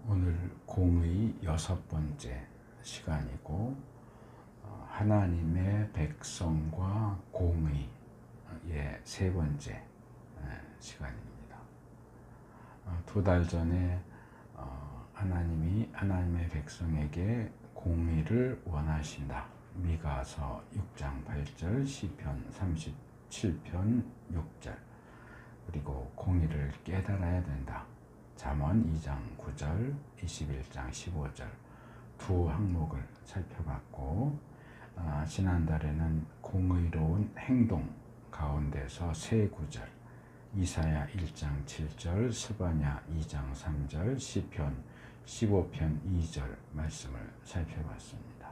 오늘 공의 6번째 시간이고 하나님의 백성과 공의의 3번째 시간입니다. 2달 전에 하나님이 하나님의 백성에게 공의를 원하신다. 미가서 6장 8절, 시편 37편 6절, 그리고 공의를 깨달아야 된다. 잠언 2장 9절, 21장 15절 두 항목을 살펴봤고, 지난달에는 공의로운 행동 가운데서 세 구절, 이사야 1장 7절, 스바냐 2장 3절, 시편 15편 2절 말씀을 살펴봤습니다.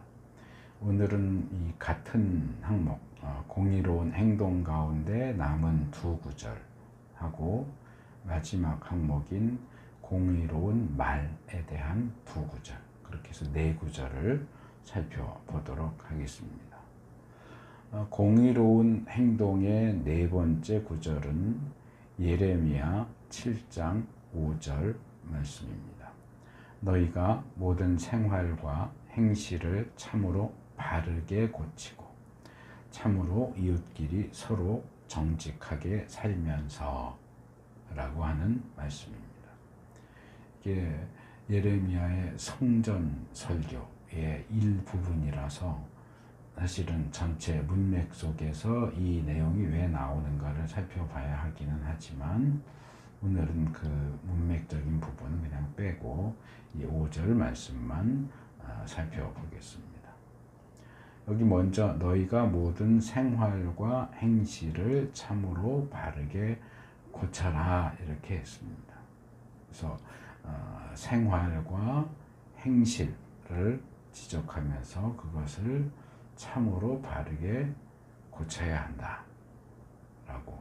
오늘은 이 같은 항목, 공의로운 행동 가운데 남은 두 구절 하고, 마지막 항목인 공의로운 말에 대한 두 구절, 그렇게 해서 네 구절을 살펴보도록 하겠습니다. 공의로운 행동의 네 번째 구절은 예레미야 7장 5절 말씀입니다. 너희가 모든 생활과 행실을 참으로 바르게 고치고 참으로 이웃끼리 서로 정직하게 살면서 라고 하는 말씀입니다. 이게 예레미야의 성전 설교의 일부분이라서 사실은 전체 문맥 속에서 이 내용이 왜 나오는가를 살펴봐야 하기는 하지만, 오늘은 그 문맥적인 부분은 그냥 빼고 이 5절 말씀만 살펴보겠습니다. 여기 먼저 너희가 모든 생활과 행실을 참으로 바르게 고쳐라 이렇게 했습니다. 그래서 생활과 행실을 지적하면서 그것을 참으로 바르게 고쳐야 한다 라고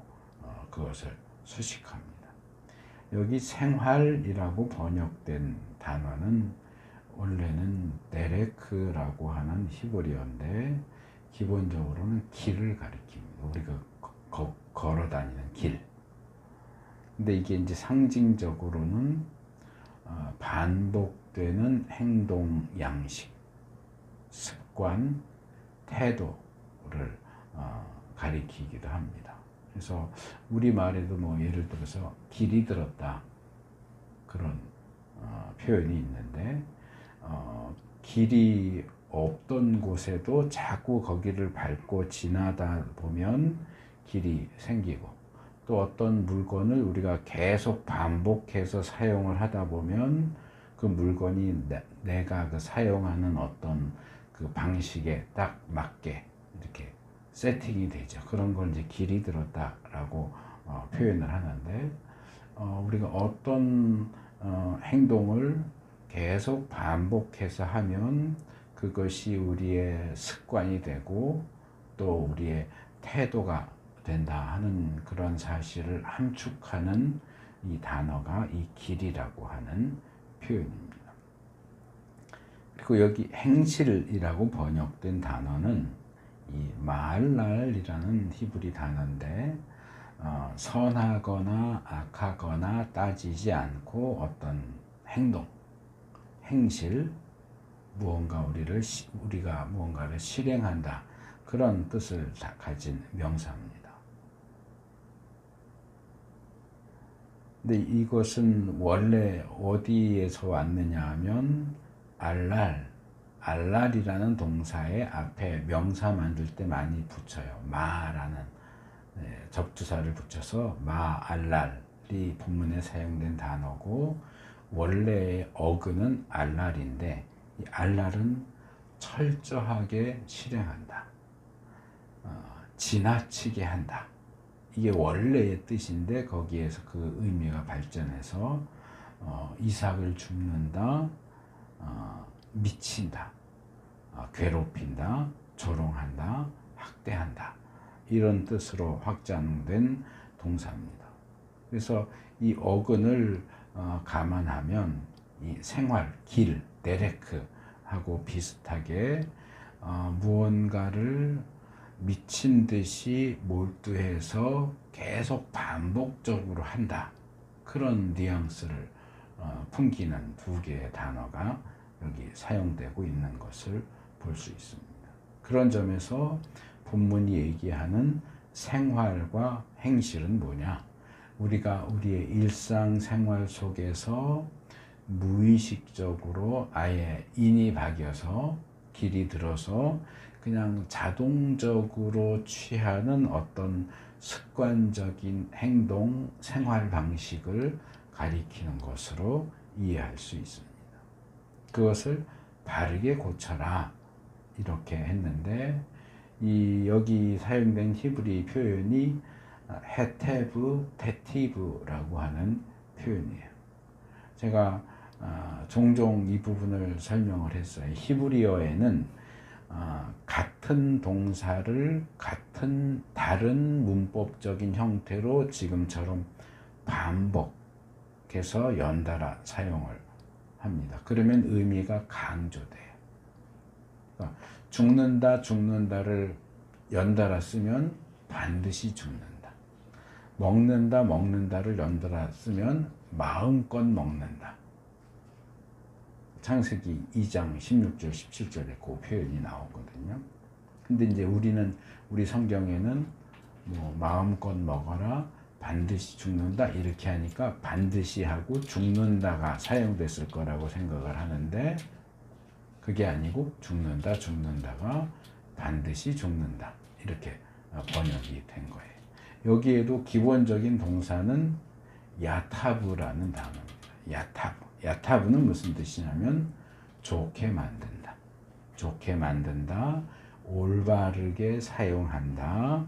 그것을 수식합니다. 여기 생활이라고 번역된 단어는 원래는 데레크라고 하는 히브리어인데, 기본적으로는 길을 가리킵니다. 우리가 걸어 다니는 길. 근데 이게 이제 상징적으로는 반복되는 행동 양식, 습관, 태도를 가리키기도 합니다. 그래서 우리말에도 뭐 예를 들어서 길이 들었다 그런 표현이 있는데, 길이 없던 곳에도 자꾸 거기를 밟고 지나다 보면 길이 생기고, 또 어떤 물건을 우리가 계속 반복해서 사용을 하다 보면 그 물건이 내가 그 사용하는 어떤 그 방식에 딱 맞게 이렇게 세팅이 되죠. 그런 걸 이제 길이 들었다라고 표현을 하는데, 우리가 어떤 행동을 계속 반복해서 하면 그것이 우리의 습관이 되고 또 우리의 태도가 된다 하는 그런 사실을 함축하는 이 단어가 이 길이라고 하는 표현입니다. 그리고 여기 행실이라고 번역된 단어는 이 마알랄이라는 히브리 단어인데, 선하거나 악하거나 따지지 않고 어떤 행동, 행실, 우리가 무언가를 실행한다, 그런 뜻을 가진 명사입니다. 근데 이것은 원래 어디에서 왔느냐 하면 알랄이라는 동사의 앞에 명사 만들 때 많이 붙여요. 마라는 접두사를 붙여서 마알랄이 본문에 사용된 단어고, 원래의 어근은 알랄인데, 이 알랄은 철저하게 실행한다, 지나치게 한다, 이게 원래의 뜻인데, 거기에서 그 의미가 발전해서 이삭을 줍는다, 미친다, 괴롭힌다, 조롱한다, 학대한다, 이런 뜻으로 확장된 동사입니다. 그래서 이 어근을 감안하면 이 생활, 길, 데레크하고 비슷하게 무언가를 미친 듯이 몰두해서 계속 반복적으로 한다, 그런 뉘앙스를 풍기는 두 개의 단어가 여기 사용되고 있는 것을 볼 수 있습니다. 그런 점에서 본문이 얘기하는 생활과 행실은 뭐냐? 우리가 우리의 일상생활 속에서 무의식적으로 아예 인이 박여서 길이 들어서 그냥 자동적으로 취하는 어떤 습관적인 행동, 생활 방식을 가리키는 것으로 이해할 수 있습니다. 그것을 바르게 고쳐라 이렇게 했는데 여기 사용된 히브리 표현이 헤테브, 테티브라고 하는 표현이에요. 제가 종종 이 부분을 설명을 했어요. 히브리어에는 같은 동사를 같은 다른 문법적인 형태로 지금처럼 반복해서 연달아 사용을 합니다. 그러면 의미가 강조돼요. 그러니까 죽는다를 연달아 쓰면 반드시 죽는다. 먹는다를 연달아 쓰면 마음껏 먹는다. 창세기 2장 16절 17절에 그 표현이 나오거든요. 근데 이제 우리 성경에는 뭐 마음껏 먹어라, 반드시 죽는다 이렇게 하니까 반드시 하고 죽는다가 사용됐을 거라고 생각을 하는데 그게 아니고 죽는다가 반드시 죽는다 이렇게 번역이 된 거예요. 여기에도 기본적인 동사는 야타브라는 단어입니다. 야타브는 무슨 뜻이냐면 좋게 만든다, 올바르게 사용한다,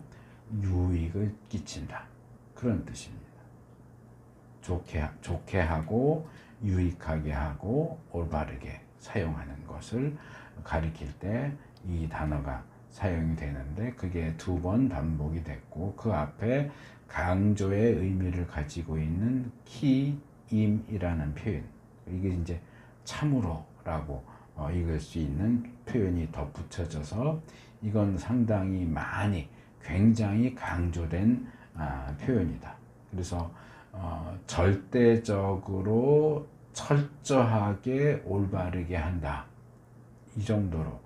유익을 끼친다 그런 뜻입니다. 좋게 하고 유익하게 하고 올바르게 사용하는 것을 가리킬 때 이 단어가 사용이 되는데 그게 2번 반복이 됐고 그 앞에 강조의 의미를 가지고 있는 키임이라는 표현, 이게 이제 참으로라고 읽을 수 있는 표현이 덧붙여져서 이건 상당히 굉장히 강조된 표현이다. 그래서 절대적으로 철저하게 올바르게 한다 이 정도로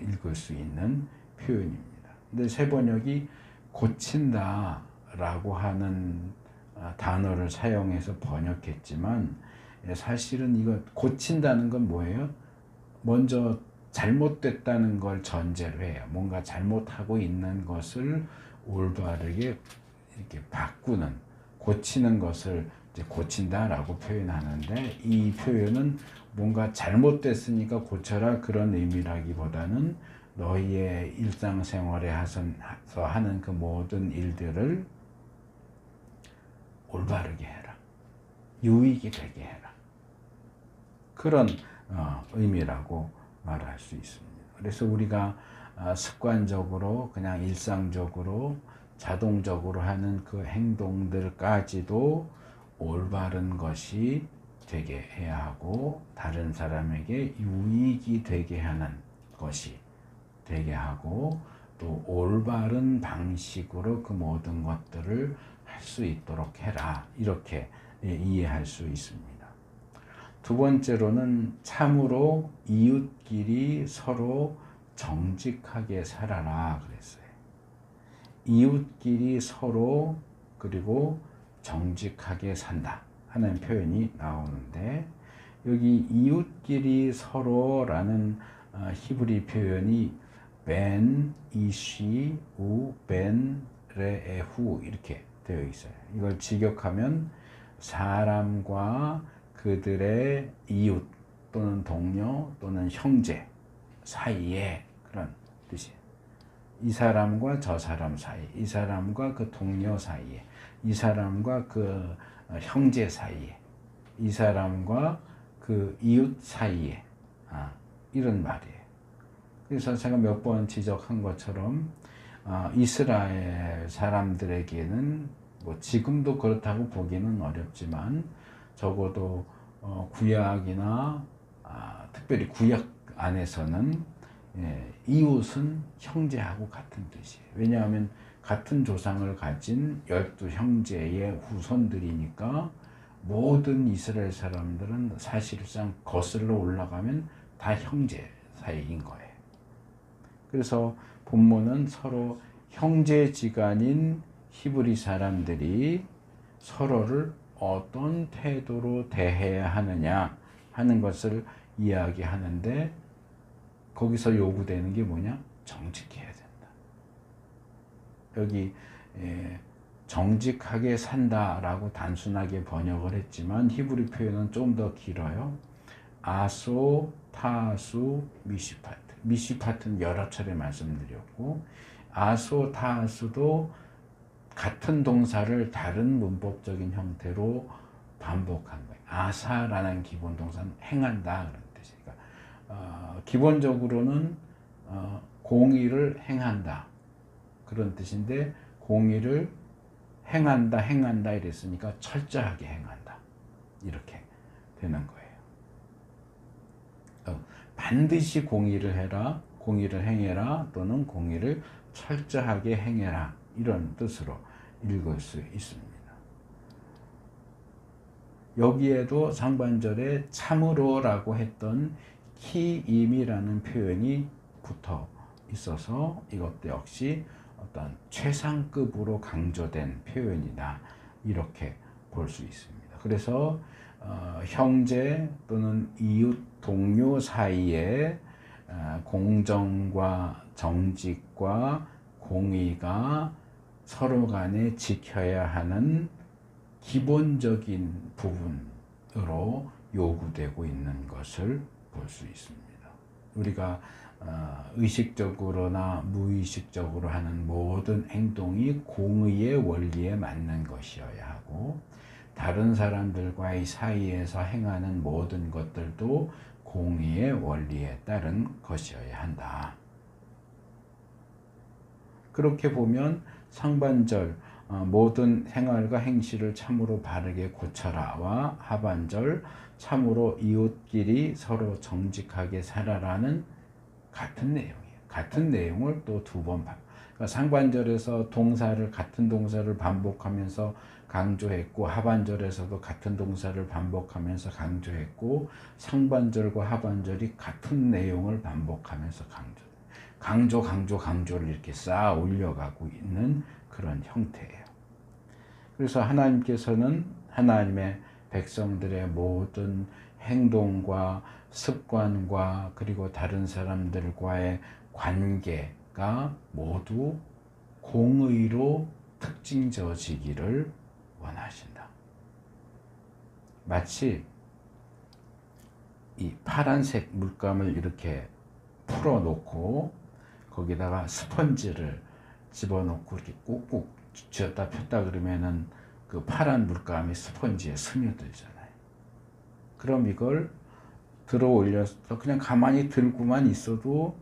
읽을 수 있는 표현입니다. 근데 새 번역이 고친다라고 하는 단어를 사용해서 번역했지만 사실은 이거 고친다는 건 뭐예요? 먼저 잘못됐다는 걸 전제로 해요. 뭔가 잘못하고 있는 것을 올바르게 이렇게 바꾸는, 고치는 것을 이제 고친다라고 표현하는,데 이 표현은 뭔가 잘못됐으니까 고쳐라 그런 의미라기보다는 너희의 일상생활에 서 하는 그 모든 일들을 올바르게 해라, 유익이 되게 해라, 그런 의미라고 말할 수 있습니다. 그래서 우리가 습관적으로 그냥 일상적으로 자동적으로 하는 그 행동들까지도 올바른 것이 되게 해야 하고 다른 사람에게 유익이 되게 하는 것이 되게 하고 또 올바른 방식으로 그 모든 것들을 할 수 있도록 해라 이렇게 이해할 수 있습니다. 두 번째로는 참으로 이웃끼리 서로 정직하게 살아라 그랬어요. 이웃끼리 서로 그리고 정직하게 산다 하는 표현이 나오는데 여기 이웃끼리 서로라는 히브리 표현이 벤, 이시, 우, 벤, 레에후 이렇게 되어 있어요. 이걸 직역하면 사람과 그들의 이웃 또는 동료 또는 형제 사이에 그런 뜻이에요. 이 사람과 저 사람 사이, 이 사람과 그 동료 사이에, 이 사람과 그 형제 사이에, 이 사람과 그 이웃 사이에 이런 말이에요. 그래서 제가 몇 번 지적한 것처럼 이스라엘 사람들에게는 뭐 지금도 그렇다고 보기는 어렵지만 적어도 구약이나 특별히 구약 안에서는 이웃은 형제하고 같은 뜻이에요. 왜냐하면 같은 조상을 가진 12형제의 후손들이니까 모든 이스라엘 사람들은 사실상 거슬러 올라가면 다 형제 사이인 거예요. 그래서 본문은 서로 형제지간인 히브리 사람들이 서로를 어떤 태도로 대해야 하느냐 하는 것을 이야기하는데, 거기서 요구되는 게 뭐냐? 정직해야 된다. 여기 정직하게 산다라고 단순하게 번역을 했지만 히브리 표현은 좀 더 길어요. 아소, 타수, 미시파트. 미시파트는 여러 차례 말씀드렸고, 아소, 타수도 같은 동사를 다른 문법적인 형태로 반복한 거예요. 아사라는 기본 동사는 행한다 그런 뜻이니까, 기본적으로는 공의를 행한다 그런 뜻인데, 공의를 행한다 이랬으니까 철저하게 행한다 이렇게 되는 거예요. 반드시 공의를 해라, 공의를 행해라, 또는 공의를 철저하게 행해라, 이런 뜻으로 읽을 수 있습니다. 여기에도 상반절에 참으로라고 했던 키임이라는 표현이 붙어 있어서 이것도 역시 어떤 최상급으로 강조된 표현이다 이렇게 볼 수 있습니다. 그래서 형제 또는 이웃 동료 사이에 공정과 정직과 공의가 서로 간에 지켜야 하는 기본적인 부분으로 요구되고 있는 것을 볼 수 있습니다. 우리가 의식적으로나 무의식적으로 하는 모든 행동이 공의의 원리에 맞는 것이어야 하고, 다른 사람들과의 사이에서 행하는 모든 것들도 공의의 원리에 따른 것이어야 한다. 그렇게 보면 상반절 모든 생활과 행실을 참으로 바르게 고쳐라와 하반절 참으로 이웃끼리 서로 정직하게 살아라는 같은 내용이에요. 같은 내용을 또 두 번 그러니까 상반절에서 같은 동사를 반복하면서 강조했고, 하반절에서도 같은 동사를 반복하면서 강조했고, 상반절과 하반절이 같은 내용을 반복하면서 강조를 이렇게 쌓아 올려가고 있는 그런 형태예요. 그래서 하나님께서는 하나님의 백성들의 모든 행동과 습관과 그리고 다른 사람들과의 관계가 모두 공의로 특징져지기를 원하신다. 마치 이 파란색 물감을 이렇게 풀어놓고 거기다가 스펀지를 집어넣고 이렇게 꾹꾹 쥐었다 폈다 그러면은 그 파란 물감이 스펀지에 스며들잖아요. 그럼 이걸 들어 올려서 그냥 가만히 들고만 있어도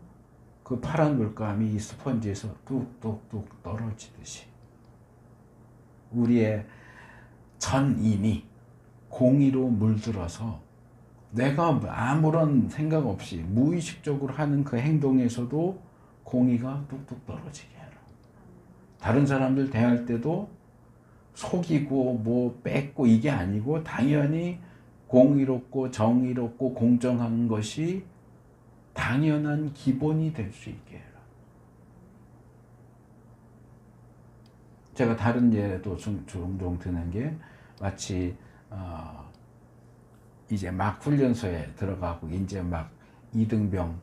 그 파란 물감이 이 스펀지에서 뚝뚝뚝 떨어지듯이 우리의 전인이 공의로 물들어서 내가 아무런 생각 없이 무의식적으로 하는 그 행동에서도 공의가 뚝뚝 떨어지게 해라. 다른 사람들 대할 때도 속이고 뭐 뺏고 이게 아니고 당연히 공의롭고 정의롭고 공정한 것이 당연한 기본이 될 수 있게 해라. 제가 다른 예도 종종 드는 게 마치 이제 막 훈련소에 들어가고 이제 막 이등병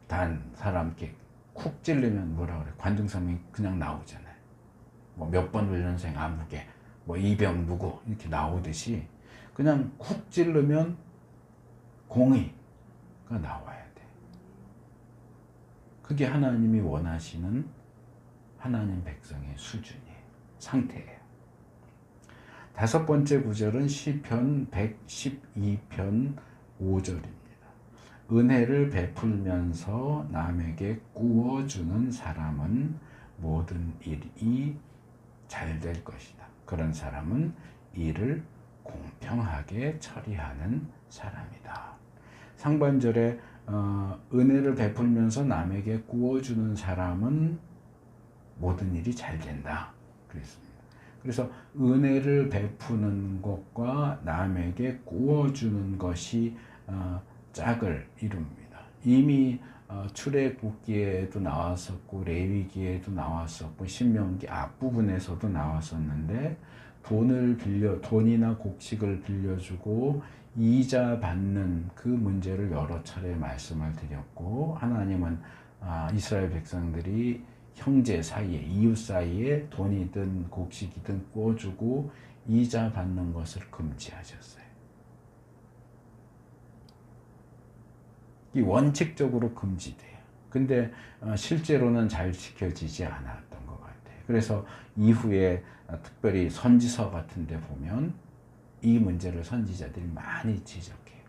단 사람 이렇게 쿡 찔르면 뭐라 그래? 관중성이 그냥 나오잖아요. 뭐 몇 번 훈련생 아무개, 뭐 이병 누구 이렇게 나오듯이 그냥 쿡 찔르면 공의가 나와야 돼. 그게 하나님이 원하시는 하나님 백성의 수준이에요. 상태예요. 다섯 번째 구절은 시편 112편 5절입니다. 은혜를 베풀면서 남에게 구워주는 사람은 모든 일이 잘 될 것이다. 그런 사람은 일을 공평하게 처리하는 사람이다. 상반절에 은혜를 베풀면서 남에게 구워주는 사람은 모든 일이 잘 된다. 그랬습니다. 그래서 은혜를 베푸는 것과 남에게 구워주는 것이 짝을 이룹니다. 이미 출애굽기에도 나왔었고 레위기에도 나왔었고 신명기 앞부분에서도 나왔었는데 돈이나 곡식을 빌려주고 이자 받는 그 문제를 여러 차례 말씀을 드렸고, 하나님은 이스라엘 백성들이 형제 사이에, 이웃 사이에 돈이든 곡식이든 구워주고 이자 받는 것을 금지하셨어요. 이 원칙적으로 금지돼요. 근데 실제로는 잘 지켜지지 않았던 것 같아요. 그래서 이후에 특별히 선지서 같은 데 보면 이 문제를 선지자들이 많이 지적해요.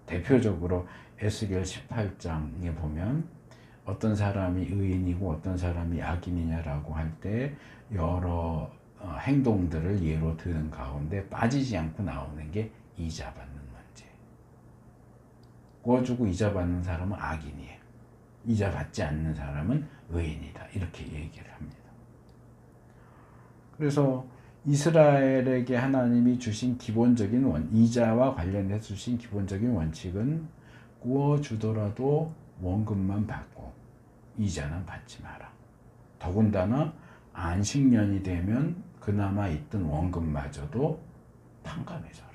대표적으로 에스겔 18장에 보면 어떤 사람이 의인이고 어떤 사람이 악인이냐라고 할 때 여러 행동들을 예로 드는 가운데 빠지지 않고 나오는 게 이자 받는 문제. 구워주고 이자 받는 사람은 악인이에요. 이자 받지 않는 사람은 의인이다. 이렇게 얘기를 합니다. 그래서 이스라엘에게 하나님이 주신 기본적인 이자와 관련해서 주신 기본적인 원칙은 구워주더라도 원금만 받고 이자는 받지 마라. 더군다나 안식년이 되면 그나마 있던 원금마저도 탕감해줘라.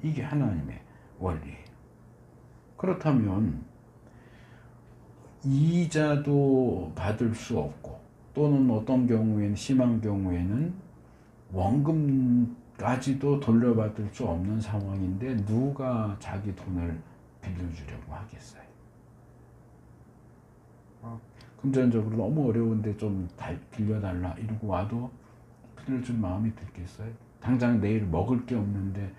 이게 하나님의 원리예요. 그렇다면 이자도 받을 수 없고 또는 어떤 경우에는 심한 경우에는 원금까지도 돌려받을 수 없는 상황인데 누가 자기 돈을 빌려주려고 하겠어요? 금전적으로 너무 어려운데 좀 빌려달라 이러고 와도 빌려줄 마음이 들겠어요? 당장 내일 먹을 게 없는데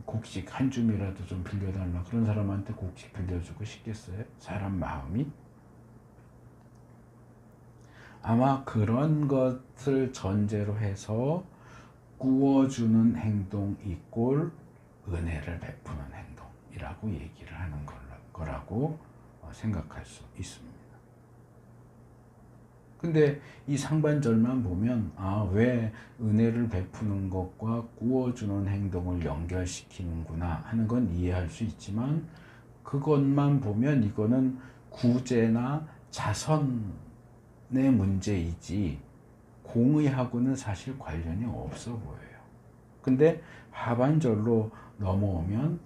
곡식 한 줌이라도 좀 빌려달라, 그런 사람한테 곡식 빌려주고 싶겠어요? 사람 마음이? 아마 그런 것을 전제로 해서 구워주는 행동 이꼴 은혜를 베푸는 행동이라고 얘기를 하는 거라고 생각할 수 있습니다. 근데 이 상반절만 보면 왜 은혜를 베푸는 것과 구워주는 행동을 연결시키는구나 하는 건 이해할 수 있지만, 그것만 보면 이거는 구제나 자선의 문제이지 공의하고는 사실 관련이 없어 보여요. 근데 하반절로 넘어오면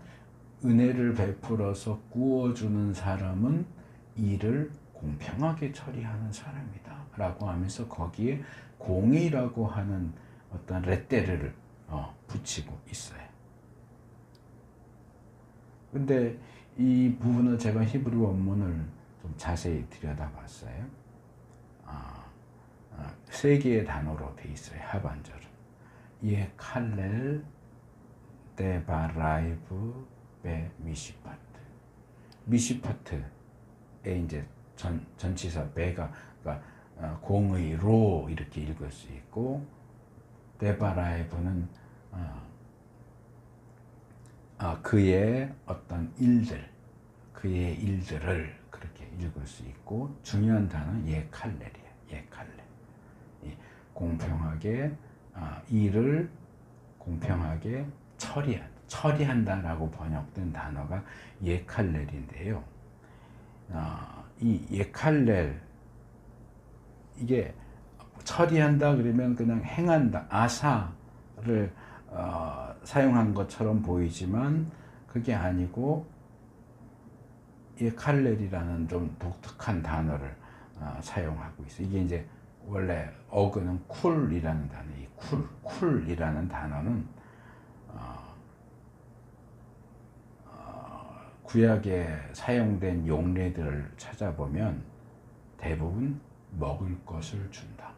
은혜를 베풀어서 구워주는 사람은 이를 공평하게 처리하는 사람이다 라고 하면서 거기에 공의라고 하는 어떤 레떼를 붙이고 있어요. 근데 이 부분을 제가 히브리 원문을 좀 자세히 들여다봤어요. 세 개의 단어로 돼 있어요. 하반절은 예 칼렐 데바라이브 베 미시파트. 미시파트에 이제 전치사 베가 그러니까 공의로 이렇게 읽을 수 있고, 데바라이브는 그의 어떤 일들, 그의 일들을 그렇게 읽을 수 있고, 중요한 단어는 예칼렐이에요. 예칼렐. 공평하게 일을 공평하게 처리한다라고 번역된 단어가 예칼렐인데요. 이 예칼렐, 이게 처리한다 그러면 그냥 행한다, 아사를 사용한 것처럼 보이지만 그게 아니고 예칼렐이라는 좀 독특한 단어를 사용하고 있어요. 이게 이제 원래 어근은 쿨이라는 단어, 이 쿨이라는 단어는 구약에 사용된 용례들을 찾아보면 대부분 먹을 것을 준다,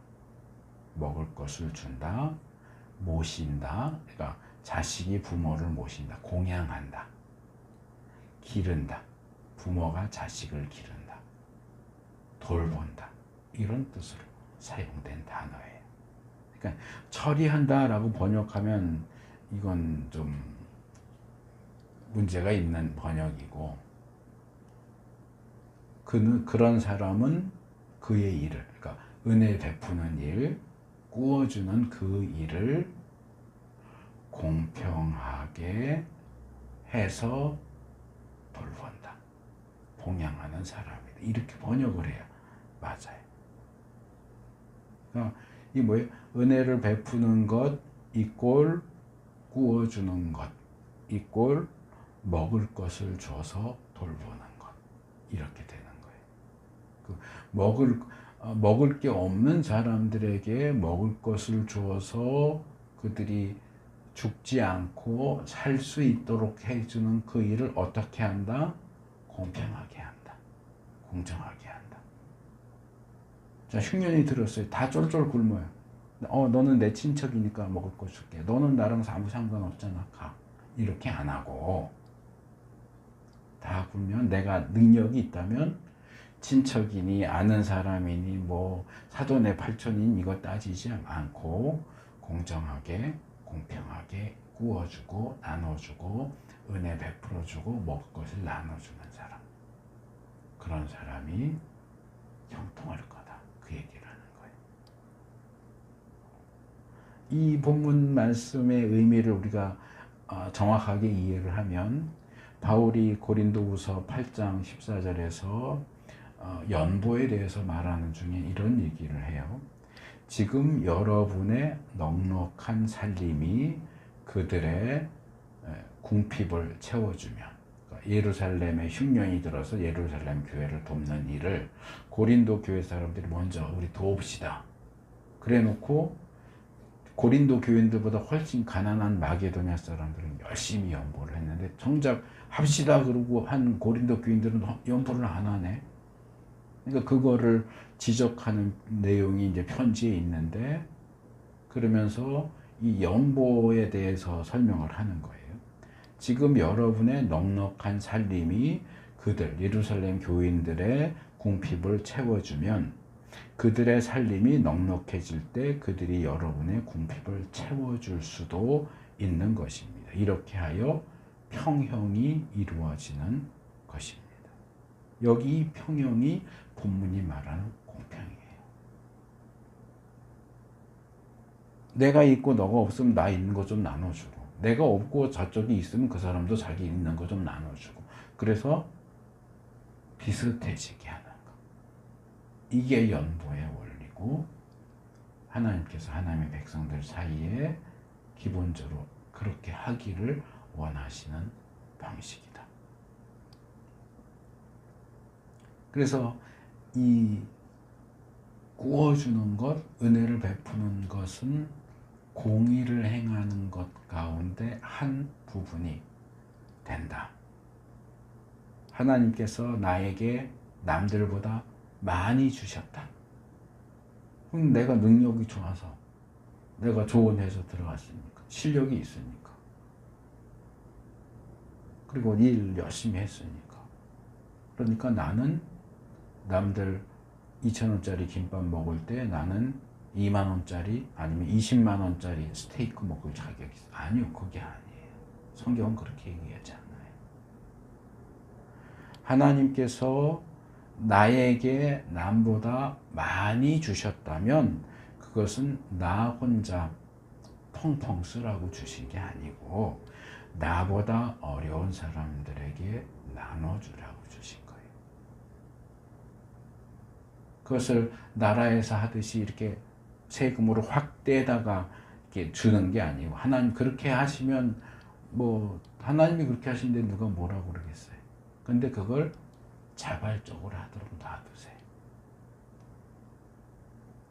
먹을 것을 준다, 모신다, 그러니까 자식이 부모를 모신다, 공양한다, 기른다, 부모가 자식을 기른다, 돌본다, 이런 뜻으로 사용된 단어예요. 그러니까 처리한다라고 번역하면 이건 좀 문제가 있는 번역이고, 그런 사람은 그의 일을, 그러니까 은혜 베푸는 일, 구워주는 그 일을 공평하게 해서 돌본다. 봉양하는 사람이다. 이렇게 번역을 해야 맞아요. 그러니까 이 뭐예요? 은혜를 베푸는 것 이꼴 구워주는 것 이꼴 먹을 것을 줘서 돌보는 것. 이렇게 되는 거예요. 그 먹을 게 없는 사람들에게 먹을 것을 주어서 그들이 죽지 않고 살 수 있도록 해주는 그 일을 어떻게 한다? 공평하게 한다. 공정하게 한다. 자, 흉년이 들었어요. 다 쫄쫄 굶어요. 너는 내 친척이니까 먹을 거 줄게. 너는 나랑 아무 상관없잖아. 가. 이렇게 안 하고 다 굶으면 내가 능력이 있다면 친척이니 아는 사람이니 뭐 사돈의 팔촌이니 이거 따지지 않고 공정하게 공평하게 구워주고 나눠주고 은혜 베풀어주고 먹을 것을 나눠주는 사람, 그런 사람이 형통할 거다. 그 얘기를 하는 거예요. 이 본문 말씀의 의미를 우리가 정확하게 이해를 하면 바울이 고린도후서 8장 14절에서 연보에 대해서 말하는 중에 이런 얘기를 해요. 지금 여러분의 넉넉한 살림이 그들의 궁핍을 채워주면, 그러니까 예루살렘에 흉년이 들어서 예루살렘 교회를 돕는 일을 고린도 교회 사람들이 먼저 우리 도웁시다. 그래 놓고 고린도 교인들보다 훨씬 가난한 마게도냐 사람들은 열심히 연보를 했는데 정작 합시다 그러고 한 고린도 교인들은 연보를 안 하네. 그러니까 그거를 지적하는 내용이 이제 편지에 있는데, 그러면서 이 연보에 대해서 설명을 하는 거예요. 지금 여러분의 넉넉한 살림이 그들 예루살렘 교인들의 궁핍을 채워주면 그들의 살림이 넉넉해질 때 그들이 여러분의 궁핍을 채워줄 수도 있는 것입니다. 이렇게 하여 평형이 이루어지는 것입니다. 여기 평형이 본문이 말하는 공평이에요. 내가 있고 너가 없으면 나 있는 거 좀 나눠주고, 내가 없고 저쪽이 있으면 그 사람도 자기 있는 거 좀 나눠주고, 그래서 비슷해지게 하는 거. 이게 연보의 원리고 하나님께서 하나님의 백성들 사이에 기본적으로 그렇게 하기를 원하시는 방식이다. 그래서 이 구워주는 것, 은혜를 베푸는 것은 공의를 행하는 것 가운데 한 부분이 된다. 하나님께서 나에게 남들보다 많이 주셨다. 그럼 내가 능력이 좋아서, 내가 좋은 회사 들어갔으니까, 실력이 있으니까, 그리고 일 열심히 했으니까, 그러니까 나는 남들 2,000원짜리 김밥 먹을 때 나는 2만 원짜리 아니면 20만 원짜리 스테이크 먹을 자격이 있어. 아니요, 그게 아니에요. 성경은 그렇게 얘기하지 않아요. 하나님께서 나에게 남보다 많이 주셨다면 그것은 나 혼자 펑펑 쓰라고 주신 게 아니고 나보다 어려운 사람들에게 나눠주라고 주신 거예요. 그것을 나라에서 하듯이 이렇게 세금으로 확 떼다가 이렇게 주는 게 아니고, 하나님 그렇게 하시면 뭐 하나님이 그렇게 하시는데 누가 뭐라고 그러겠어요. 근데 그걸 자발적으로 하도록 놔두세요.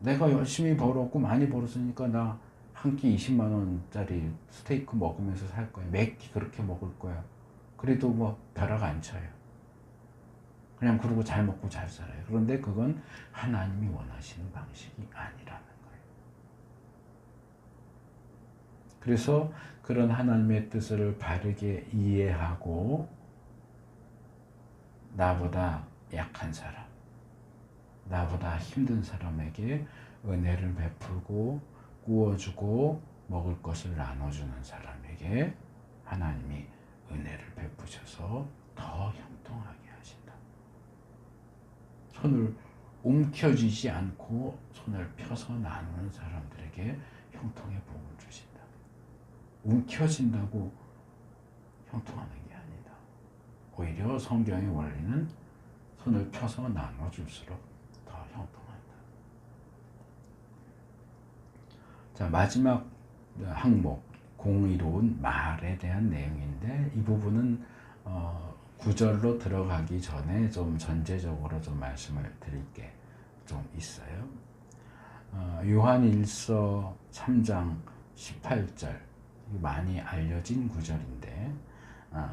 내가 열심히 벌었고 많이 벌었으니까 나 한 끼 20만 원짜리 스테이크 먹으면서 살 거야. 몇 끼 그렇게 먹을 거야. 그래도 뭐 벼락 안 쳐요. 그냥 그러고 잘 먹고 잘 살아요. 그런데 그건 하나님이 원하시는 방식이 아니라는 거예요. 그래서 그런 하나님의 뜻을 바르게 이해하고 나보다 약한 사람, 나보다 힘든 사람에게 은혜를 베풀고 구워주고 먹을 것을 나눠주는 사람에게 하나님이 은혜를 베푸셔서 더 형통하게 하신다. 손을 움켜쥐지 않고 손을 펴서 나누는 사람들에게 형통의 복을 주신다. 움켜진다고 형통하는 게 아니다. 오히려 성경의 원리는 손을 펴서 나눠줄수록 더 형통한다. 자, 마지막 항목, 공의로운 말에 대한 내용인데, 이 부분은 구절로 들어가기 전에 좀 전제적으로 좀 말씀을 드릴 게 좀 있어요. 요한일서 3장 18절, 많이 알려진 구절인데,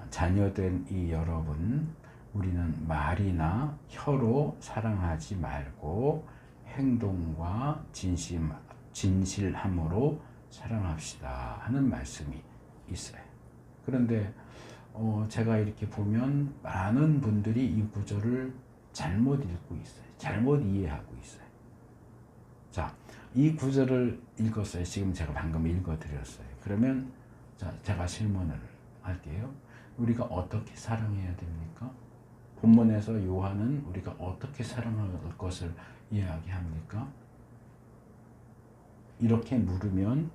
자녀된 이 여러분, 우리는 말이나 혀로 사랑하지 말고 행동과 진실함으로 사랑합시다 하는 말씀이 있어요. 그런데 제가 이렇게 보면 많은 분들이 이 구절을 잘못 읽고 있어요. 잘못 이해하고 있어요. 자, 이 구절을 읽었어요. 지금 제가 방금 읽어드렸어요. 그러면 자, 제가 질문을 할게요. 우리가 어떻게 사랑해야 됩니까? 본문에서 요한은 우리가 어떻게 사랑할 것을 이야기합니까? 이렇게 물으면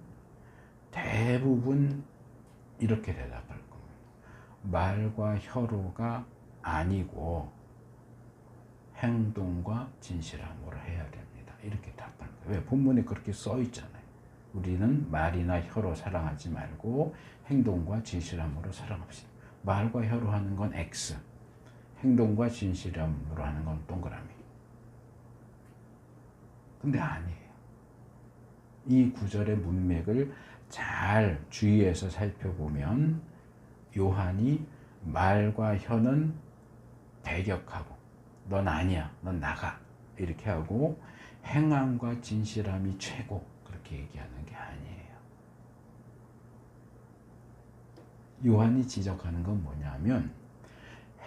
대부분 이렇게 대답할 겁니다. 말과 혀로가 아니고 행동과 진실함으로 해야 됩니다. 이렇게 답할 거예요. 왜? 본문에 그렇게 써 있잖아요. 우리는 말이나 혀로 사랑하지 말고 행동과 진실함으로 사랑합시다. 말과 혀로 하는 건 X, 행동과 진실함으로 하는 건 동그라미. 근데 아니에요. 이 구절의 문맥을 잘 주의해서 살펴보면 요한이 말과 혀는 배격하고 넌 아니야, 넌 나가 이렇게 하고 행함과 진실함이 최고 그렇게 얘기하는 게 아니에요. 요한이 지적하는 건 뭐냐면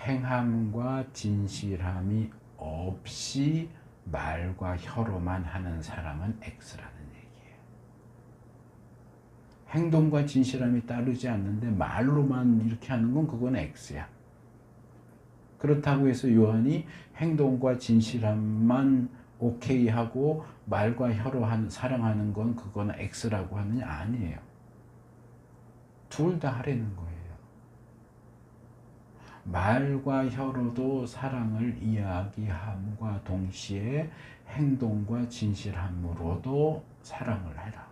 행함과 진실함이 없이 말과 혀로만 하는 사람은 X라는 얘기예요. 행동과 진실함이 따르지 않는데 말로만 이렇게 하는 건 그건 X야. 그렇다고 해서 요한이 행동과 진실함만 오케이 하고 말과 혀로 사랑하는 건 그거는 X라고 하느냐? 아니에요. 둘 다 하라는 거예요. 말과 혀로도 사랑을 이야기함과 동시에 행동과 진실함으로도 사랑을 해라.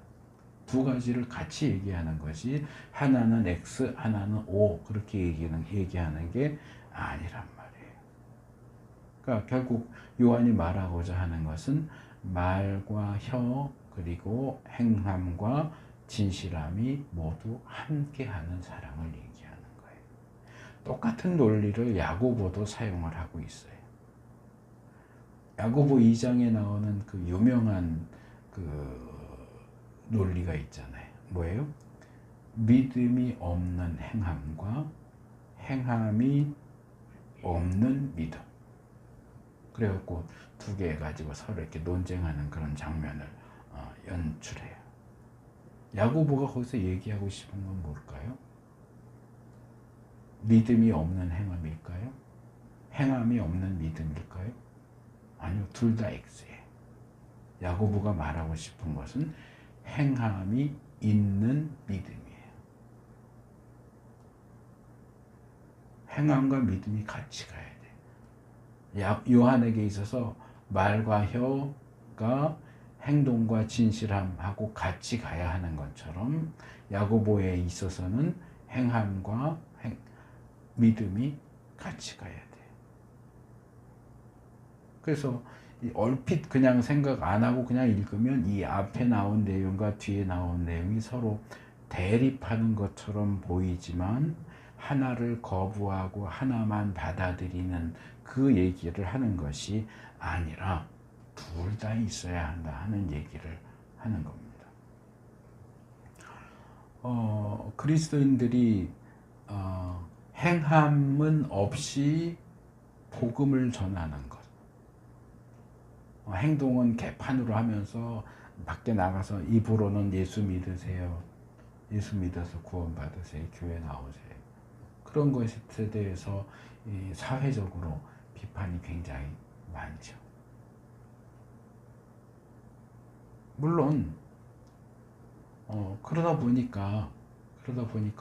두 가지를 같이 얘기하는 것이 하나는 X, 하나는 O 그렇게 얘기하는 게 아니란 말이에요. 그러니까 결국 요한이 말하고자 하는 것은 말과 혀 그리고 행함과 진실함이 모두 함께하는 사랑을 얘기하는 거예요. 똑같은 논리를 야고보도 사용을 하고 있어요. 야고보 2장에 나오는 그 유명한 그 논리가 있잖아요. 뭐예요? 믿음이 없는 행함과 행함이 없는 믿음. 그래갖고 두 개 가지고 서로 이렇게 논쟁하는 그런 장면을 연출해요. 야고보가 거기서 얘기하고 싶은 건 뭘까요? 믿음이 없는 행함일까요? 행함이 없는 믿음일까요? 아니요, 둘 다 X예요. 야고보가 말하고 싶은 것은 행함이 있는 믿음이에요. 행함과 믿음이 같이 가야 돼요. 요한에게 있어서 말과 혀가 행동과 진실함하고 같이 가야 하는 것처럼 야고보에 있어서는 행함과 믿음이 같이 가야 돼요. 그래서 얼핏 그냥 생각 안 하고 그냥 읽으면 이 앞에 나온 내용과 뒤에 나온 내용이 서로 대립하는 것처럼 보이지만 하나를 거부하고 하나만 받아들이는 그 얘기를 하는 것이 아니라 둘 다 있어야 한다 하는 얘기를 하는 겁니다. 그리스도인들이 행함은 없이 복음을 전하는 것, 행동은 개판으로 하면서 밖에 나가서 입으로는 예수 믿으세요, 예수 믿어서 구원받으세요, 교회 나오세요, 그런 것에 대해서 사회적으로 비판이 굉장히 많죠. 물론 그러다 보니까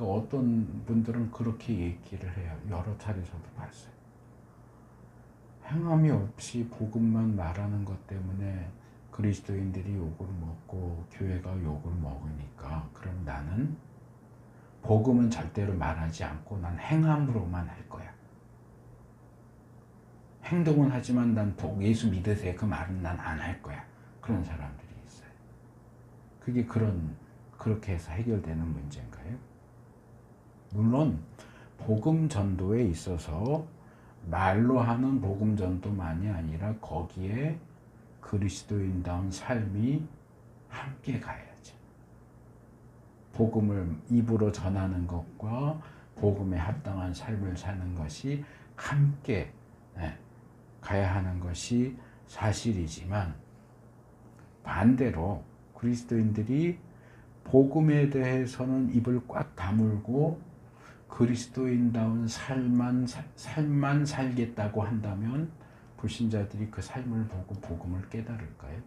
어떤 분들은 그렇게 얘기를 해요. 여러 차례 저도 봤어요. 행함이 없이 복음만 말하는 것 때문에 그리스도인들이 욕을 먹고 교회가 욕을 먹으니까 그럼 나는 복음은 절대로 말하지 않고 난 행함으로만 할 거야. 행동은 하지만 난 예수 믿으세요. 그 말은 난 안 할 거야. 그런 사람들이 있어요. 그게 그렇게 해서 해결되는 문제인가요? 물론 복음 전도에 있어서 말로 하는 복음 전도만이 아니라 거기에 그리스도인다운 삶이 함께 가야죠. 복음을 입으로 전하는 것과 복음에 합당한 삶을 사는 것이 함께 가야 하는 것이 사실이지만, 반대로 그리스도인들이 복음에 대해서는 입을 꽉 다물고 그리스도인다운 삶만 살겠다고 한다면 불신자들이 그 삶을 보고 복음을 깨달을까요?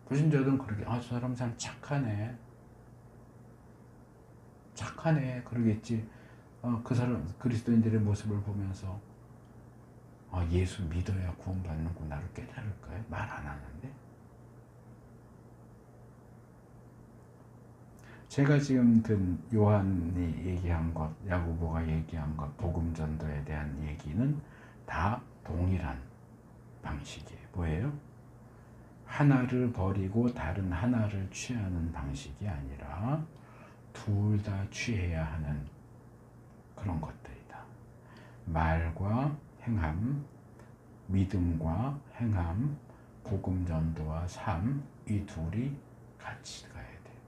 불신자들은 그러게, 저 사람 참 착하네 그러겠지. 그 사람 그리스도인들의 모습을 보면서 예수 믿어야 구원받는구나를 깨달을까요? 말 안 하는데. 제가 지금 든 요한이 얘기한 것, 야고보가 얘기한 것, 복음 전도에 대한 얘기는 다 동일한 방식이에요. 뭐예요? 하나를 버리고 다른 하나를 취하는 방식이 아니라 둘 다 취해야 하는 그런 것들이다. 말과 행함, 믿음과 행함, 복음 전도와 삶, 이 둘이 같이 가야 돼요.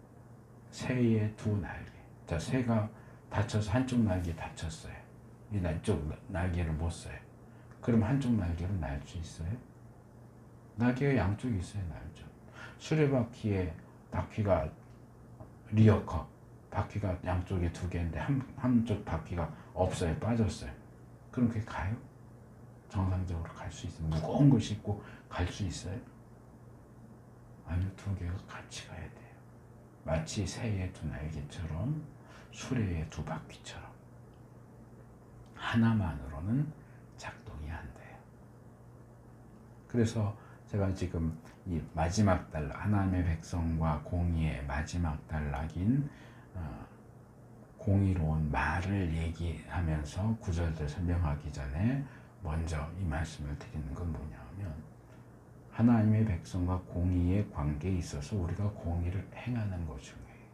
새의 두 날개. 자, 새가 다쳐서 한쪽 날개 다쳤어요. 이쪽 날개를 못 써요. 그럼 한쪽 날개로 날 수 있어요? 날개가 양쪽이 있어야 날죠. 수레바퀴에 바퀴가 리어커, 바퀴가 양쪽에 두 개인데 한쪽 바퀴가 없어요. 빠졌어요. 그럼 그게 가요? 정상적으로 갈 수 있어요? 무거운 걸 싣고 갈 수 있어요? 아니요, 두 개가 같이 가야 돼요. 마치 새의 두 날개처럼, 수레의 두 바퀴처럼 하나만으로는 작동이 안 돼요. 그래서 제가 지금 이 마지막 단락, 하나님의 백성과 공의의 마지막 단락인 공의로운 말을 얘기하면서 구절들 설명하기 전에 먼저 이 말씀을 드리는 건 뭐냐면, 하나님의 백성과 공의의 관계에 있어서 우리가 공의를 행하는 것 중요해요.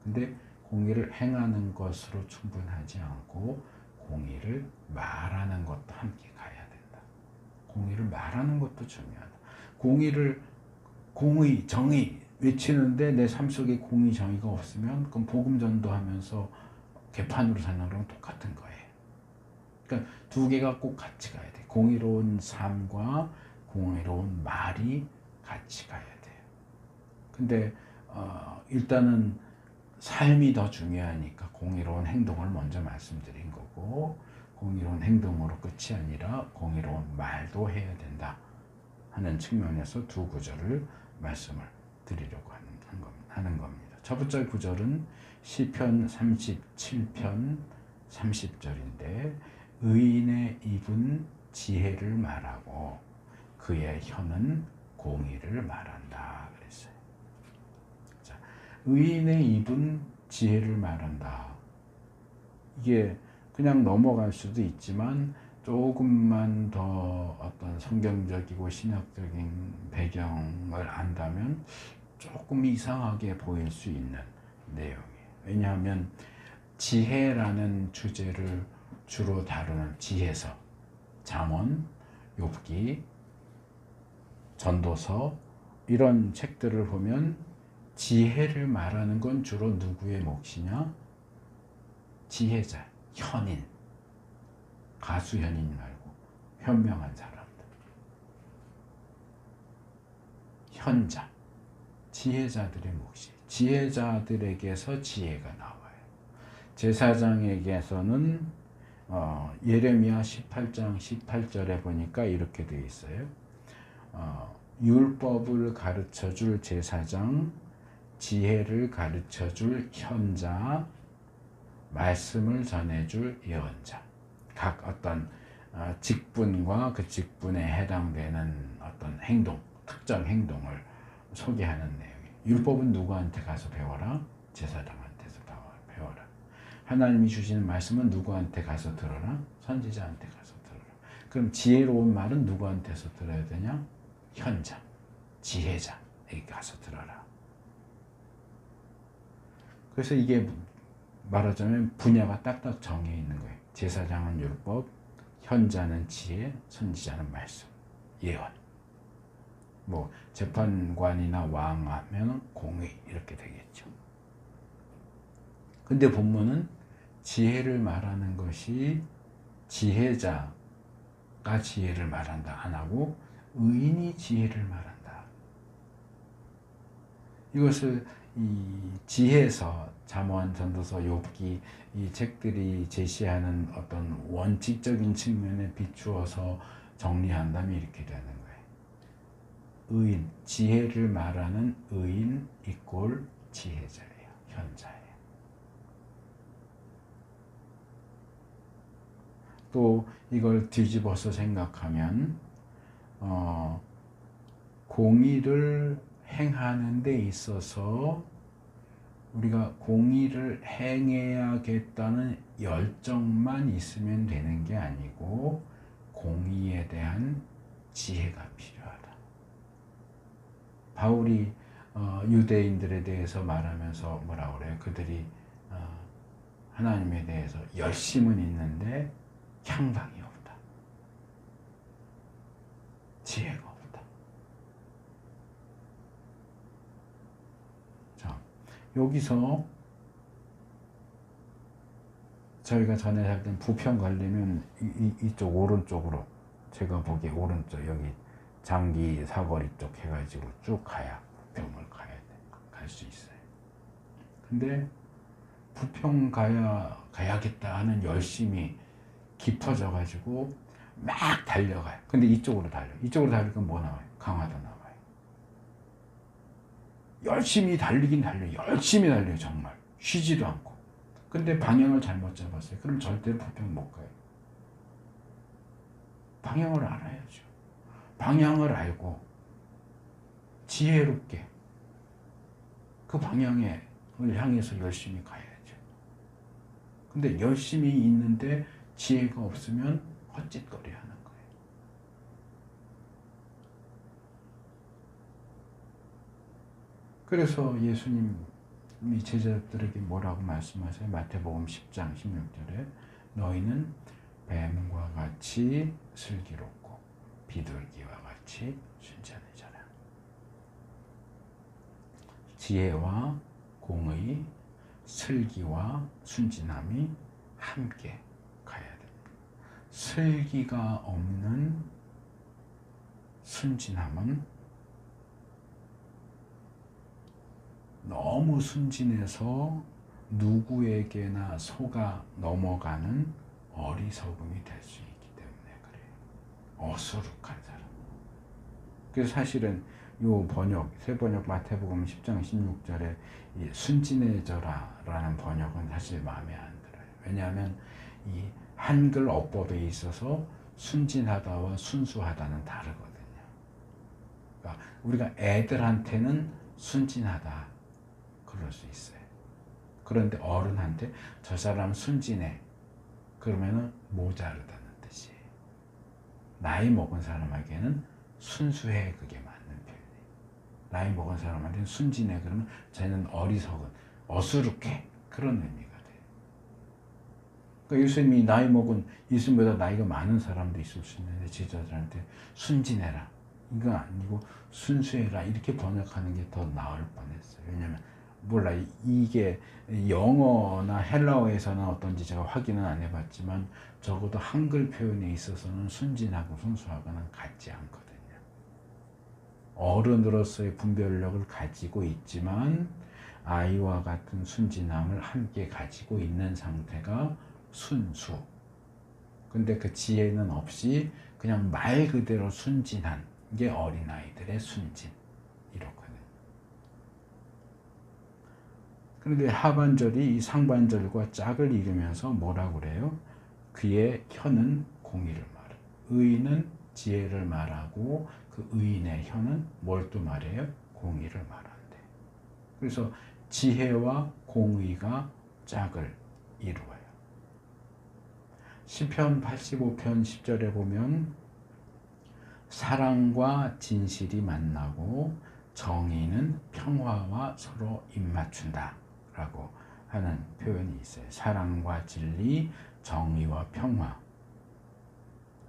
근데 공의를 행하는 것으로 충분하지 않고 공의를 말하는 것도 함께 가야 된다. 공의를 말하는 것도 중요하다. 공의, 정의 외치는데 내 삶 속에 공의, 정의가 없으면 그럼 복음 전도하면서 개판으로 사는 거랑 똑같은 거예요. 그러니까 두 개가 꼭 같이 가야 돼. 공의로운 삶과 공의로운 말이 같이 가야 돼요. 근데 일단은 삶이 더 중요하니까 공의로운 행동을 먼저 말씀드린 거고, 공의로운 행동으로 끝이 아니라 공의로운 말도 해야 된다 하는 측면에서 두 구절을 말씀을 드리려고 하는 겁니다. 첫 번째 구절은 시편 37편 30절인데, 의인의 입은 지혜를 말하고 그의 혀는 공의를 말한다 그랬어요. 자, 의인의 입은 지혜를 말한다. 이게 그냥 넘어갈 수도 있지만 조금만 더 어떤 성경적이고 신학적인 배경을 안다면 조금 이상하게 보일 수 있는 내용이에요. 왜냐하면 지혜라는 주제를 주로 다루는 지혜서, 잠언, 욥기, 전도서 이런 책들을 보면 지혜를 말하는 건 주로 누구의 몫이냐? 지혜자, 현인, 가수 현인 말고 현명한 사람들, 현자, 지혜자들의 몫이에요. 지혜자들에게서 지혜가 나와요. 제사장에게서는 예레미야 18장 18절에 보니까 이렇게 되어 있어요. 율법을 가르쳐줄 제사장, 지혜를 가르쳐줄 현자, 말씀을 전해줄 예언자. 각 어떤 직분과 그 직분에 해당되는 어떤 행동, 특정 행동을 소개하는 내용이에요. 율법은 누구한테 가서 배워라? 제사장한테서 배워라. 하나님이 주시는 말씀은 누구한테 가서 들어라? 선지자한테 가서 들어라. 그럼 지혜로운 말은 누구한테서 들어야 되냐? 현자, 지혜자에게 가서 들어라. 그래서 이게 말하자면 분야가 딱딱 정해 있는 거예요. 제사장은 율법, 현자는 지혜, 선지자는 말씀, 예언. 뭐 재판관이나 왕하면 공의 이렇게 되겠죠. 근데 본문은 지혜를 말하는 것이 지혜자가 지혜를 말한다 안 하고 의인이 지혜를 말한다. 이것을 이 지혜서, 잠언, 전도서, 욥기 이 책들이 제시하는 어떤 원칙적인 측면에 비추어서 정리한다면 이렇게 되는 거예요. 의인, 지혜를 말하는 의인 이꼴 지혜자예요. 현자예요. 또 이걸 뒤집어서 생각하면 공의를 행하는 데 있어서 우리가 공의를 행해야겠다는 열정만 있으면 되는 게 아니고 공의에 대한 지혜가 필요하다. 바울이 유대인들에 대해서 말하면서 뭐라고 그래요? 그들이 하나님에 대해서 열심은 있는데 향방이 없다. 지혜가 없다. 자, 여기서 저희가 전에 할 땐 부평 가려면 이쪽 오른쪽으로, 제가 보기에 오른쪽 여기 장기 사거리 쪽 해가지고 쭉 가야 부평을 갈 수 있어요. 근데 부평 가야겠다 하는 열심이 깊어져 가지고 막 달려가요. 근데 이쪽으로 달리니까 뭐 나와요? 강화도 나와요. 열심히 달리긴 열심히 달려요. 정말 쉬지도 않고. 근데 방향을 잘못 잡았어요. 그럼 절대로 부평 못 가요. 방향을 알아야죠. 방향을 알고 지혜롭게 그 방향을 향해서 열심히 가야죠. 근데 열심히 있는데 지혜가 없으면 헛짓거리 하는 거예요. 그래서 예수님이 제자들에게 뭐라고 말씀하세요? 마태복음 10장 16절에 너희는 뱀과 같이 슬기롭고 비둘기와 같이 순전해져라. 지혜와 공의, 슬기와 순진함이 함께 가야 됩니다. 슬기가 없는 순진함은 너무 순진해서 누구에게나 속아 넘어가는 어리석음이 될 수 있기 때문에 그래요. 어수룩한 사람. 그래서 사실은 요 번역, 새 번역 마태복음 10장 16절에 이 순진해져라 라는 번역은 사실 마음에 안 들어요. 왜냐하면 이 한글 어법에 있어서 순진하다와 순수하다는 다르거든요. 그러니까 우리가 애들한테는 순진하다 그럴 수 있어요. 그런데 어른한테 저 사람 순진해 그러면은 모자르다는 뜻이에요. 나이 먹은 사람에게는 순수해 그게 맞는 표현이에요. 나이 먹은 사람한테는 순진해 그러면 쟤는 어리석은 어수룩해 그런 의미가 돼요. 그러니까 예수님이 나이 먹은 예수님보다 나이가 많은 사람도 있을 수 있는데 제자들한테 순진해라 이거 아니고 순수해라 이렇게 번역하는 게 더 나을 뻔했어요. 왜냐하면 몰라 이게 영어나 헬라어에서는 어떤지 제가 확인은 안 해봤지만 적어도 한글 표현에 있어서는 순진하고 순수하고는 같지 않거든요. 어른으로서의 분별력을 가지고 있지만 아이와 같은 순진함을 함께 가지고 있는 상태가 순수. 근데 그 지혜는 없이 그냥 말 그대로 순진한 게 어린아이들의 순진. 이렇거든요. 그런데 하반절이 이 상반절과 짝을 이루면서 뭐라고 그래요? 그의 혀는 공의를 말해. 의인은 지혜를 말하고 그 의인의 혀는 뭘 또 말해요? 공의를 말한대. 그래서 지혜와 공의가 짝을 이루어요. 시편 85편 10절에 보면 사랑과 진실이 만나고 정의는 평화와 서로 입맞춘다 라고 하는 표현이 있어요. 사랑과 진리, 정의와 평화,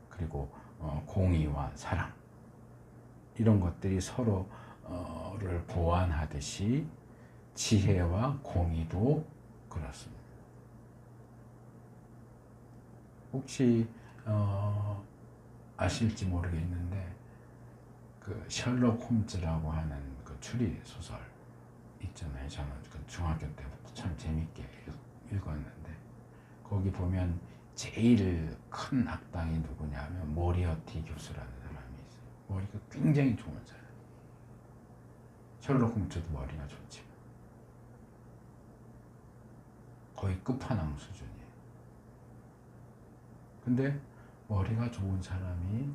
그리고 공의와 사랑, 이런 것들이 서로를 보완하듯이 지혜와 공의도 그렇습니다. 혹시 아실지 모르겠는데 그 셜록 홈즈라고 하는 그 추리 소설 있잖아요. 저는 그 중학교 때부터 참 재밌게 읽었는데 거기 보면 제일 큰 악당이 누구냐면 모리어티 교수라는 사람이 있어요. 머리가 굉장히 좋은 사람. 셜록 홈즈도 머리가 좋지만 거의 끝판왕 수준이에요. 근데 머리가 좋은 사람이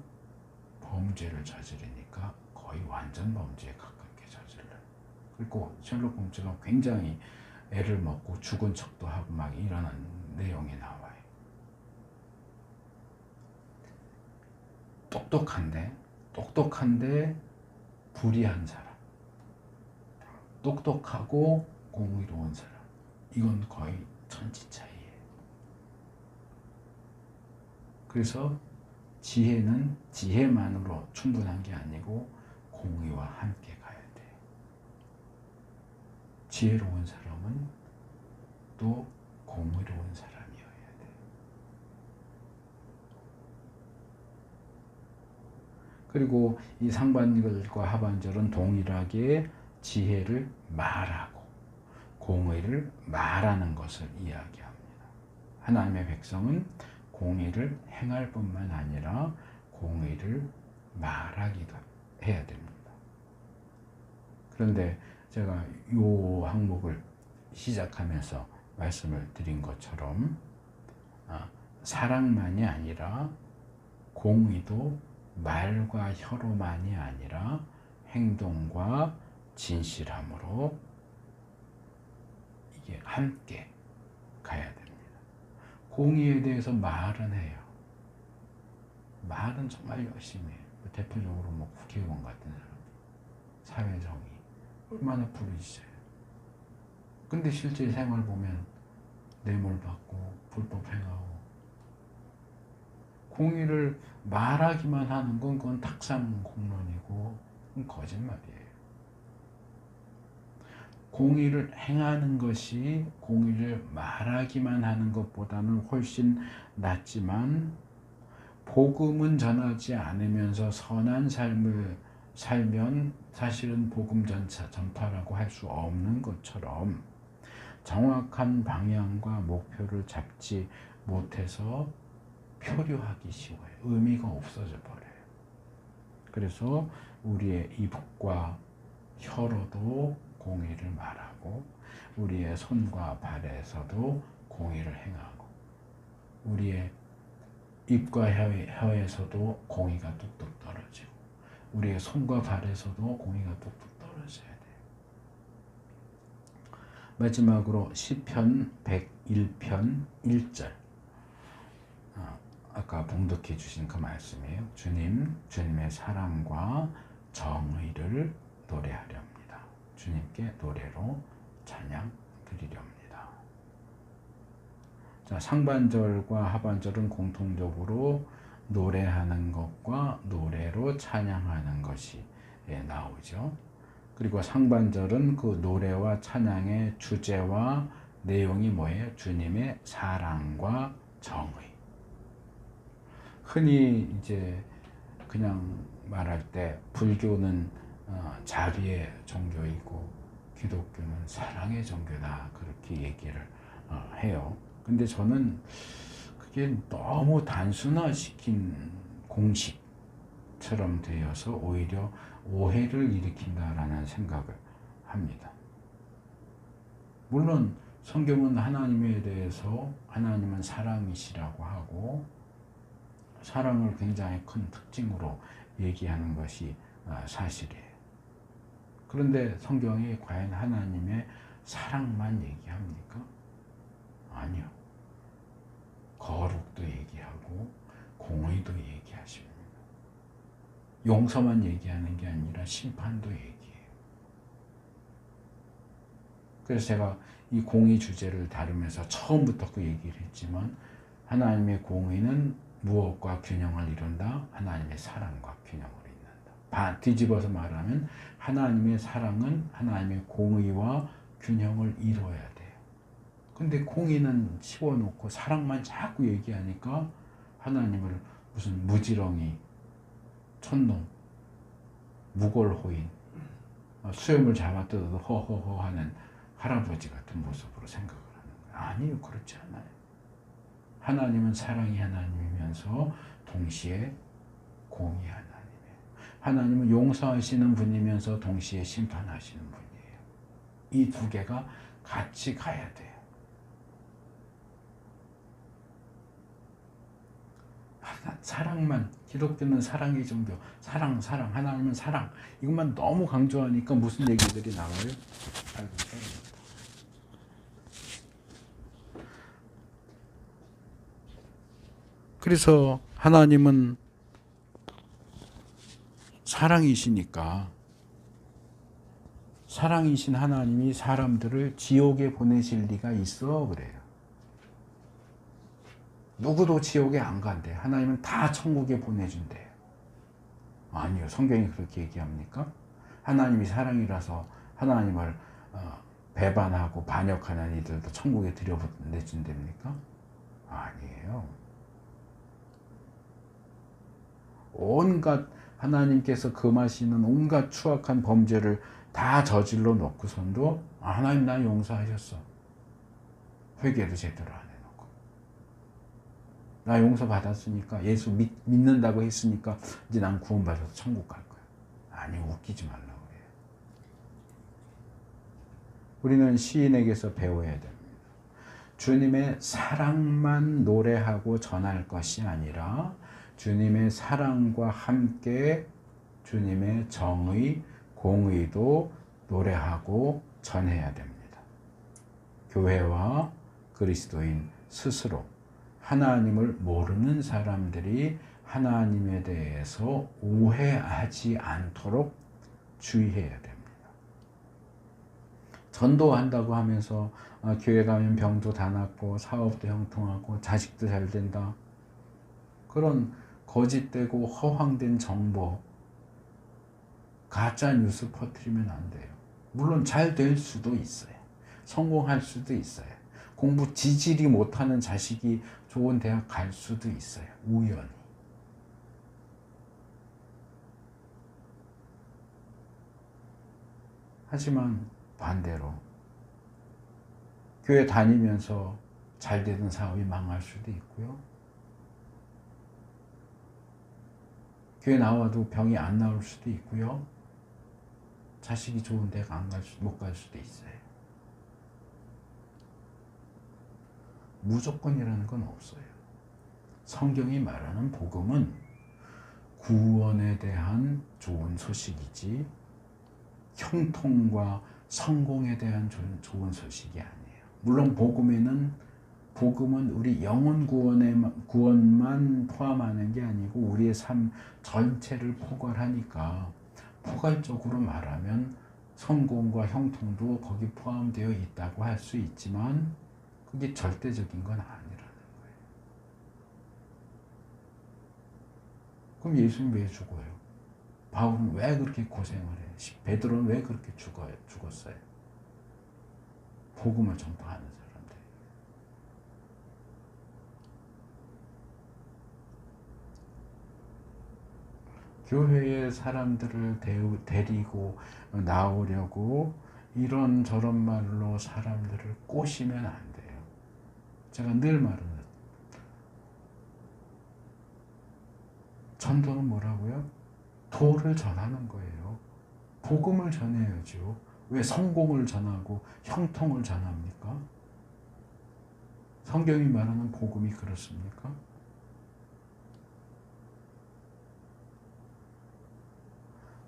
범죄를 저지르니까 거의 완전 범죄에 가깝게 저질러요. 그리고 셜록 홈즈가 굉장히 애를 먹고 죽은 척도 하고 막 이러는 내용이 나와요. 똑똑한데 불의한 사람, 똑똑하고 공의로운 사람, 이건 거의 천지 차이예요. 그래서 지혜는 지혜만으로 충분한 게 아니고 공의와 함께 가야 돼. 지혜로운 사람은 또 공의로운 사람이어야 돼. 그리고 이 상반절과 하반절은 동일하게 지혜를 말하고 공의를 말하는 것을 이야기합니다. 하나님의 백성은 공의를 행할 뿐만 아니라 공의를 말하기도 해야 됩니다. 그런데 제가 이 항목을 시작하면서 말씀을 드린 것처럼 사랑만이 아니라 공의도 말과 혀로만이 아니라 행동과 진실함으로 이게 함께 가야 됩니다. 공의에 대해서 말은 해요. 말은 정말 열심히 해요. 대표적으로 뭐 국회의원 같은 사람, 사회정의 얼마나 부르짖어요. 근데 실제 생활 보면 뇌물받고 불법 행하고. 공의를 말하기만 하는 건 그건 탁상공론이고 그건 거짓말이에요. 공의를 행하는 것이 공의를 말하기만 하는 것보다는 훨씬 낫지만 복음은 전하지 않으면서 선한 삶을 살면 사실은 복음 전파라고 할 수 없는 것처럼 정확한 방향과 목표를 잡지 못해서 표류하기 쉬워요. 의미가 없어져 버려요. 그래서 우리의 입과 혀로도 공의를 말하고 우리의 손과 발에서도 공의를 행하고 우리의 입과 혀에서도 공의가 뚝뚝 떨어지고 우리의 손과 발에서도 공의가 뚝뚝 떨어져야 돼요. 마지막으로 시편 101편 1절 아까 봉독해 주신 그 말씀이에요. 주님의 사랑과 정의를 노래하렵니다. 주님께 노래로 찬양 드리렵니다. 자, 상반절과 하반절은 공통적으로 노래하는 것과 노래로 찬양하는 것이 나오죠. 그리고 상반절은 그 노래와 찬양의 주제와 내용이 뭐예요? 주님의 사랑과 정의. 흔히 이제 그냥 말할 때 불교는 자비의 종교이고 기독교는 사랑의 종교다 그렇게 얘기를 해요. 근데 저는 그게 너무 단순화시킨 공식처럼 되어서 오히려 오해를 일으킨다라는 생각을 합니다. 물론 성경은 하나님에 대해서 하나님은 사랑이시라고 하고 사랑을 굉장히 큰 특징으로 얘기하는 것이 사실이에요. 그런데 성경이 과연 하나님의 사랑만 얘기합니까? 아니요. 거룩도 얘기하고 공의도 얘기하십니다. 용서만 얘기하는 게 아니라 심판도 얘기해요. 그래서 제가 이 공의 주제를 다루면서 처음부터 그 얘기를 했지만 하나님의 공의는 무엇과 균형을 이룬다? 하나님의 사랑과 균형을 이룬다. 뒤집어서 말하면 하나님의 사랑은 하나님의 공의와 균형을 이루어야 돼요. 근데 공의는 치워놓고 사랑만 자꾸 얘기하니까 하나님을 무슨 무지렁이, 촌놈, 무골호인, 수염을 잡아 뜯어도 허허허 하는 할아버지 같은 모습으로 생각을 하는 거예요. 아니요, 그렇지 않아요. 하나님은 사랑이 하나님이면서 동시에 공의 하나님이에요. 하나님은 용서하시는 분이면서 동시에 심판하시는 분이에요. 이 두 개가 같이 가야 돼요. 사랑만, 기독교는 사랑의 종교, 사랑, 하나님은 사랑, 이것만 너무 강조하니까 무슨 얘기들이 나와요? 그래서 하나님은 사랑이시니까 사랑이신 하나님이 사람들을 지옥에 보내실 리가 있어 그래요. 누구도 지옥에 안 간대. 하나님은 다 천국에 보내준대요. 아니요. 성경이 그렇게 얘기합니까? 하나님이 사랑이라서 하나님을 배반하고 반역하는 이들도 천국에 들여보내준답니까? 아니에요. 온갖 하나님께서 금하시는 온갖 추악한 범죄를 다 저질러 놓고선도 하나님 나 용서하셨어. 회개도 제대로 안 해놓고. 나 용서받았으니까 예수 믿는다고 했으니까 이제 난 구원받아서 천국 갈 거야. 아니 웃기지 말라고 그래요. 우리는 시인에게서 배워야 됩니다. 주님의 사랑만 노래하고 전할 것이 아니라 주님의 사랑과 함께 주님의 정의, 공의도 노래하고 전해야 됩니다. 교회와 그리스도인 스스로 하나님을 모르는 사람들이 하나님에 대해서 오해하지 않도록 주의해야 됩니다. 전도한다고 하면서 교회 가면 병도 다 낫고 사업도 형통하고 자식도 잘 된다. 그런 거짓되고 허황된 정보, 가짜 뉴스 퍼뜨리면 안 돼요. 물론 잘 될 수도 있어요. 성공할 수도 있어요. 공부 지질이 못하는 자식이 좋은 대학 갈 수도 있어요. 우연히. 하지만 반대로 교회 다니면서 잘 되던 사업이 망할 수도 있고요. 교회 나와도 병이 안 나올 수도 있고요. 자식이 좋은 데가 못 갈 수도 있어요. 무조건이라는 건 없어요. 성경이 말하는 복음은 구원에 대한 좋은 소식이지 형통과 성공에 대한 좋은 소식이 아니에요. 물론 복음은 우리 영혼 구원만 포함하는 게 아니고 우리의 삶 전체를 포괄하니까 포괄적으로 말하면 성공과 형통도 거기 포함되어 있다고 할 수 있지만 그게 절대적인 건 아니라는 거예요. 그럼 예수님 왜 죽어요? 바울은 왜 그렇게 고생을 해요? 베드로는 왜 그렇게 죽었어요? 복음을 전파하는 사람들. 교회의 사람들을 데리고 나오려고 이런저런 말로 사람들을 꼬시면 안 돼요. 제가 늘 말하는 전도는 뭐라고요? 도를 전하는 거예요. 복음을 전해야죠. 왜 성공을 전하고 형통을 전합니까? 성경이 말하는 복음이 그렇습니까?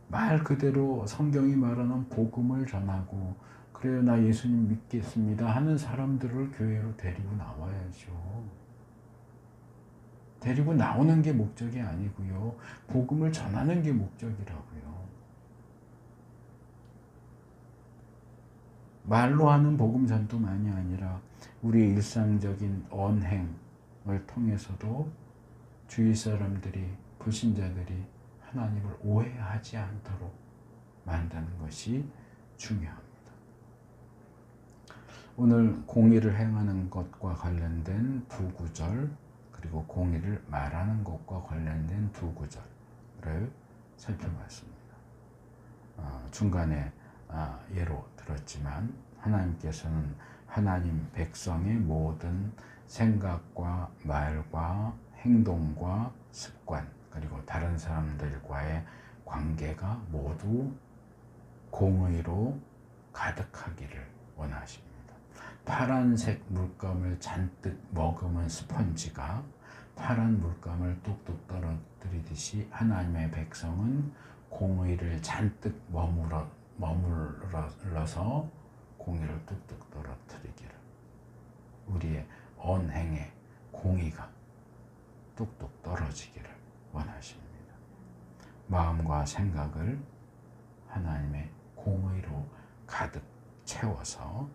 말 그대로 성경이 말하는 복음을 전하고 그래요 나 예수님 믿겠습니다 하는 사람들을 교회로 데리고 나와야죠. 데리고 나오는 게 목적이 아니고요. 복음을 전하는 게 목적이라고요. 말로 하는 복음 전도만이 아니라 우리의 일상적인 언행을 통해서도 주위 사람들이 불신자들이 하나님을 오해하지 않도록 만드는 것이 중요합니다. 오늘 공의를 행하는 것과 관련된 두 구절 그리고 공의를 말하는 것과 관련된 두 구절을 살펴봤습니다. 중간에 예로 들었지만 하나님께서는 하나님 백성의 모든 생각과 말과 행동과 습관 그리고 다른 사람들과의 관계가 모두 공의로 가득하기를 원하십니다. 파란색 물감을 잔뜩 머금은 스펀지가 파란 물감을 뚝뚝 떨어뜨리듯이 하나님의 백성은 공의를 잔뜩 머물러서 공의를 뚝뚝 떨어뜨리기를 우리의 언행에 공의가 뚝뚝 떨어지기를 원하십니다. 마음과 생각을 하나님의 공의로 가득 채워서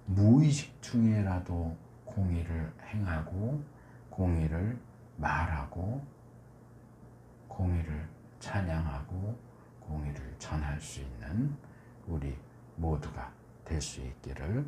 무의식 중에라도 공의를 행하고 공의를 말하고 공의를 찬양하고 공의를 전할 수 있는 우리 모두가 될 수 있기를